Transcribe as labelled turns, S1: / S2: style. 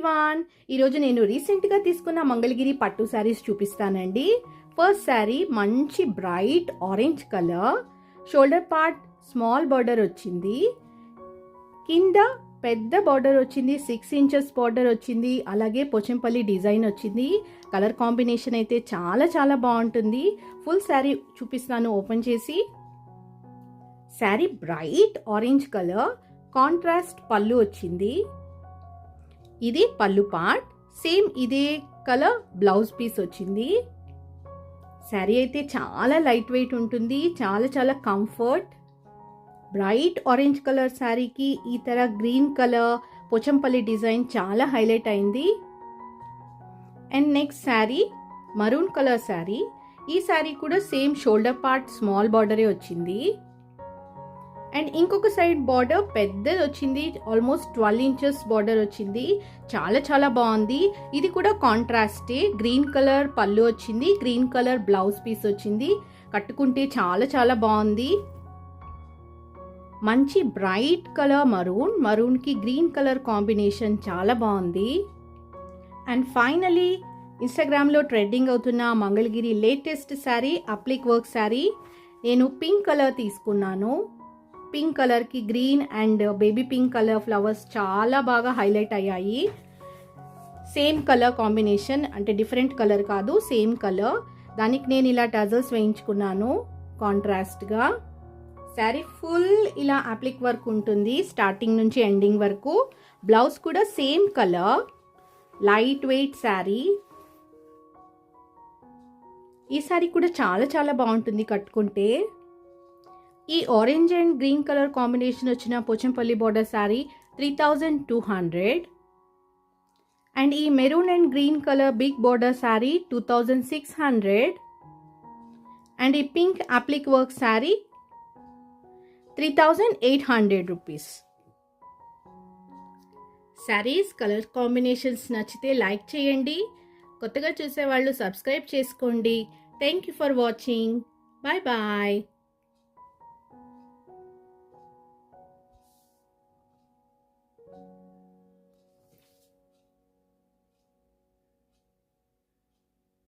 S1: Everyone, ఈరోజు నేను రీసెంట్గా తీసుకున్న మంగళగిరి పట్టు శారీస్ చూపిస్తానండి. ఫస్ట్ శారీ మంచి bright orange colour, shoulder part small border వచ్చింది, కింద పెద్ద బార్డర్ వచ్చింది, 6 ఇంచెస్ బార్డర్ వచ్చింది, అలాగే పోచంపల్లి డిజైన్ వచ్చింది. కలర్ కాంబినేషన్ అయితే చాలా చాలా బాగుంటుంది. ఫుల్ శారీ చూపిస్తాను ఓపెన్ చేసి. Sari bright orange colour, contrast పళ్ళు వచ్చింది. ఇది పళ్ళు పార్ట్, సేమ్ ఇదే కలర్ బ్లౌజ్ పీస్ వచ్చింది. శారీ అయితే చాలా లైట్ వెయిట్ ఉంటుంది, చాలా చాలా కంఫర్ట్. బ్రైట్ ఆరెంజ్ కలర్ శారీకి ఈ తర గ్రీన్ కలర్ పోచంపల్లి డిజైన్ చాలా హైలైట్ అయింది. And next sari maroon colour sari. ఈ శారీ కూడా సేమ్ షోల్డర్ పార్ట్ స్మాల్ బార్డరే వచ్చింది. అండ్ ఇంకొక సైడ్ బార్డర్ పెద్దది వచ్చింది, ఆల్మోస్ట్ 12 ఇంచెస్ బార్డర్ వచ్చింది. చాలా చాలా బాగుంది. ఇది కూడా కాంట్రాస్టే, గ్రీన్ కలర్ పళ్ళు వచ్చింది, గ్రీన్ కలర్ బ్లౌజ్ పీస్ వచ్చింది. కట్టుకుంటే చాలా చాలా బాగుంది. మంచి బ్రైట్ కలర్ మరూన్కి గ్రీన్ కలర్ కాంబినేషన్ చాలా బాగుంది. అండ్ ఫైనలీ ఇన్స్టాగ్రామ్లో ట్రెండింగ్ అవుతున్న Mangalagiri latest sari applique work sari. నేను పింక్ కలర్ తీసుకున్నాను. పింక్ కలర్కి green and baby pink colour flowers చాలా బాగా హైలైట్ అయ్యాయి. సేమ్ కలర్ కాంబినేషన్, అంటే డిఫరెంట్ కలర్ కాదు, సేమ్ కలర్. దానికి నేను ఇలా టజల్స్ వేయించుకున్నాను కాంట్రాస్ట్గా. శారీ ఫుల్ ఇలా అప్లిక్ వర్క్ ఉంటుంది స్టార్టింగ్ నుంచి ఎండింగ్ వరకు. బ్లౌజ్ కూడా same colour, light wait sari. ఈ శారీ కూడా చాలా చాలా బాగుంటుంది కట్టుకుంటే. ఈ orange and green colour combination వచ్చిన పోచంపల్లి బార్డర్ శారీ 3200. అండ్ ఈ maroon and green colour big border sari 2600. And ఈ pink applique work sari 3800 rupees. Saris colour combinations నచ్చితే లైక్ చేయండి, కొత్తగా చూసేవాళ్ళు సబ్స్క్రైబ్ చేసుకోండి. Thank you for watching. Bye bye.